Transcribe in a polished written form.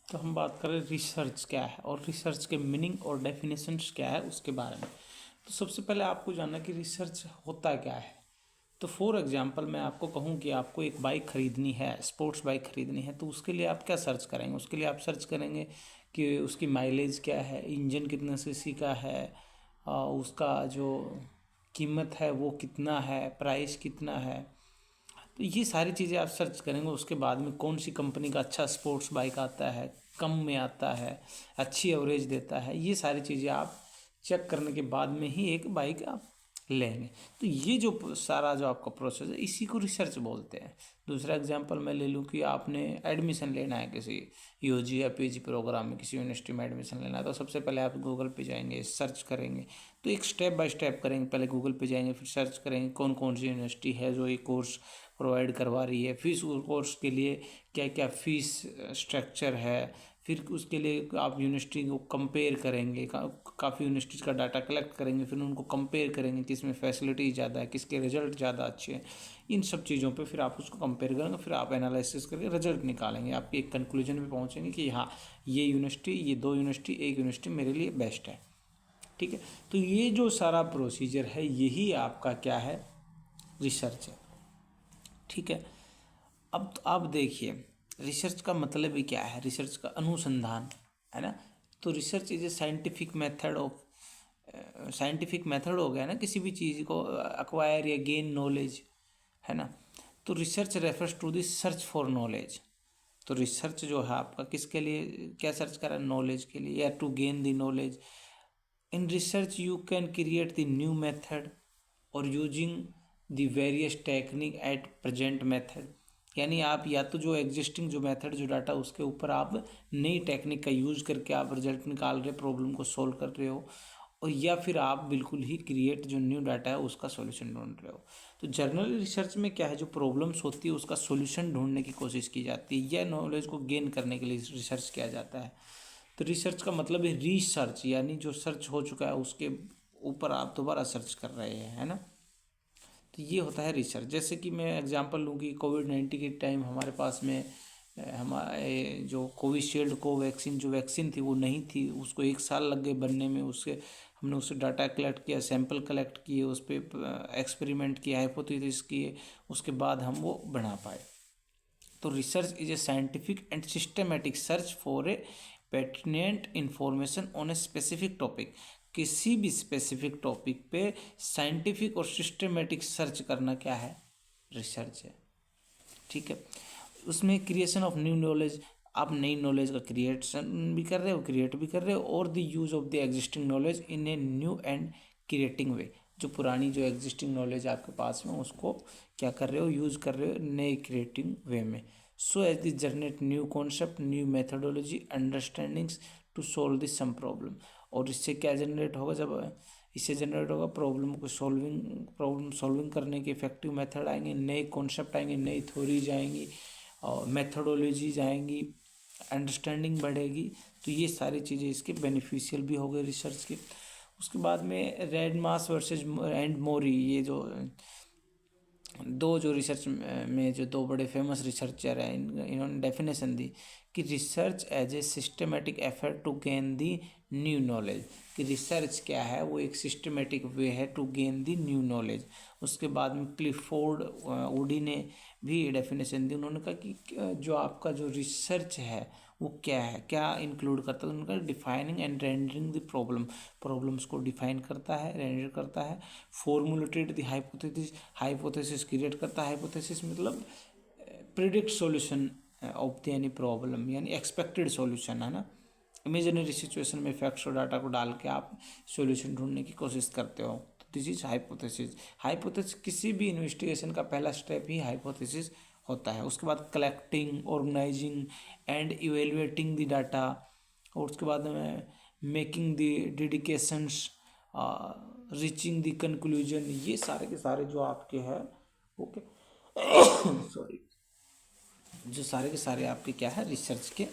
तो हम बात करें रिसर्च क्या है और रिसर्च के मीनिंग और डेफिनेशंस क्या है उसके बारे में। तो सबसे पहले आपको जानना कि रिसर्च होता क्या है। तो फॉर एग्जांपल मैं आपको कहूँ कि आपको एक बाइक खरीदनी है, स्पोर्ट्स बाइक खरीदनी है, तो उसके लिए आप क्या सर्च करेंगे? उसके लिए आप सर्च करेंगे कि उसकी माइलेज क्या है, इंजन कितने सीसी का है, उसका जो कीमत है वो कितना है, प्राइस कितना है। तो ये सारी चीज़ें आप सर्च करेंगे। उसके बाद में कौन सी कंपनी का अच्छा स्पोर्ट्स बाइक आता है, कम में आता है, अच्छी एवरेज देता है, ये सारी चीज़ें आप चेक करने के बाद में ही एक बाइक आप लेंगे। तो ये जो सारा जो आपका प्रोसेस है इसी को रिसर्च बोलते हैं। दूसरा एग्जांपल मैं ले लूँ कि आपने एडमिशन लेना है किसी यूजी या पीजी प्रोग्राम में, किसी यूनिवर्सिटी में एडमिशन लेना है, तो सबसे पहले आप गूगल पे जाएंगे, सर्च करेंगे। तो एक स्टेप बाय स्टेप करेंगे, पहले गूगल पे जाएंगे, फिर सर्च करेंगे कौन कौन सी यूनिवर्सिटी है जो ये कोर्स प्रोवाइड करवा रही है, फीस उस कोर्स के लिए क्या क्या फ़ीस स्ट्रक्चर है। फिर उसके लिए आप यूनिवर्सिटी को कंपेयर करेंगे, काफ़ी यूनिवर्सिटीज़ का डाटा कलेक्ट करेंगे, फिर उनको कंपेयर करेंगे किस में फैसिलिटी ज़्यादा है, किसके रिजल्ट ज़्यादा अच्छे हैं। इन सब चीज़ों पे फिर आप उसको कंपेयर करेंगे, फिर आप एनालिसिस करके रिजल्ट निकालेंगे, आप एक कंक्लूजन पे पहुँचेंगे कि हाँ ये यूनिवर्सिटी, ये दो यूनिवर्सिटी, एक यूनिवर्सिटी मेरे लिए बेस्ट है। ठीक है, तो ये जो सारा प्रोसीजर है यही आपका क्या है, रिसर्च है। ठीक है, अब तो आप देखिए रिसर्च का मतलब ही क्या है, रिसर्च का अनुसंधान है ना। तो research is a scientific method of, scientific method हो गया ना किसी भी चीज़ को अक्वायर या गेन नॉलेज, है ना। तो research refers to this search for knowledge. तो रिसर्च जो है आपका किसके लिए क्या सर्च कर रहा है, नॉलेज के लिए, या to gain the knowledge. In research you can create the new method और using the various technique at present method. यानी आप या तो जो एग्जिस्टिंग जो मेथड जो डाटा उसके ऊपर आप नई टेक्निक का यूज़ करके आप रिजल्ट निकाल रहे, प्रॉब्लम को सोल्व कर रहे हो, और या फिर आप बिल्कुल ही क्रिएट जो न्यू डाटा है उसका सॉल्यूशन ढूंढ रहे हो। तो जर्नल रिसर्च में क्या है, जो प्रॉब्लम्स होती है उसका सॉल्यूशन ढूंढने की कोशिश की जाती है, या नॉलेज को गेन करने के लिए रिसर्च किया जाता है। तो रिसर्च का मतलब है रिसर्च, यानी जो सर्च हो चुका है उसके ऊपर आप दोबारा सर्च कर रहे हैं, है ना। तो ये होता है रिसर्च। जैसे कि मैं एग्जांपल लूँ कि कोविड-19 के टाइम हमारे पास में हमारे जो कोविशील्ड कोवैक्सीन जो वैक्सीन थी वो नहीं थी, उसको 1 साल लग गए बनने में। उससे हमने उससे डाटा कलेक्ट किया, सैंपल कलेक्ट किए, उस पर एक्सपेरिमेंट किया, हाइपोथेसिस किए, उसके बाद हम वो बना पाए। तो research is a scientific and systematic search for a pertinent information on a specific topic. किसी भी स्पेसिफिक टॉपिक पे साइंटिफिक और सिस्टमेटिक सर्च करना क्या है, रिसर्च है। ठीक है, उसमें क्रिएशन ऑफ न्यू नॉलेज, आप नई नॉलेज का क्रिएशन भी कर रहे हो, क्रिएट भी कर रहे हो, और the use of the existing knowledge in a new and creating way. जो पुरानी जो एग्जिस्टिंग नॉलेज आपके पास में उसको क्या कर रहे हो, यूज़ कर रहे हो नए क्रिएटिंग वे में। So as this generate new concept, new methodology, understandings to solve this some problem. और इससे क्या जनरेट होगा, जब इससे जनरेट होगा प्रॉब्लम सॉल्विंग करने के इफेक्टिव मेथड आएंगे, नए कॉन्सेप्ट आएंगे, नई थ्योरीज आएंगी और मेथडोलॉजीज आएंगी, अंडरस्टैंडिंग बढ़ेगी। तो ये सारी चीज़ें इसके बेनिफिशियल भी हो गए रिसर्च के। उसके बाद में रेडमास वर्सेस एंड मोरी, ये जो दो जो रिसर्च में जो दो बड़े फेमस रिसर्चर हैं, इन्होंने डेफिनेशन दी कि research as a systematic effort to gain the new knowledge. कि रिसर्च क्या है, वो एक सिस्टमेटिक वे है to gain the new knowledge. उसके बाद में क्लिफोर्ड वुडी ने भी डेफिनेशन दी। उन्होंने कहा कि जो आपका जो रिसर्च है वो क्या है, क्या इंक्लूड करता है। उनका defining and rendering the problem, problems को डिफाइन करता है, रेंडर करता है। Formulated the hypothesis, hypothesis create करता है। हाइपोथेसिस मतलब predict solution of the any problem, यानी एक्सपेक्टेड सॉल्यूशन, है ना। इमेजिनरी सिचुएशन में फैक्ट्स और डाटा को डाल के आप सॉल्यूशन ढूंढने की कोशिश करते हो, तो दिस इज हाइपोथेसिस। हाइपोथेसिस किसी भी इन्वेस्टिगेशन का पहला स्टेप ही हाइपोथेसिस होता है। उसके बाद collecting, organising and evaluating the data, और उसके बाद में making the deductions, reaching the conclusion. ये सारे के सारे जो आपके हैं, ओके सॉरी, जो सारे के सारे आपके क्या है, रिसर्च के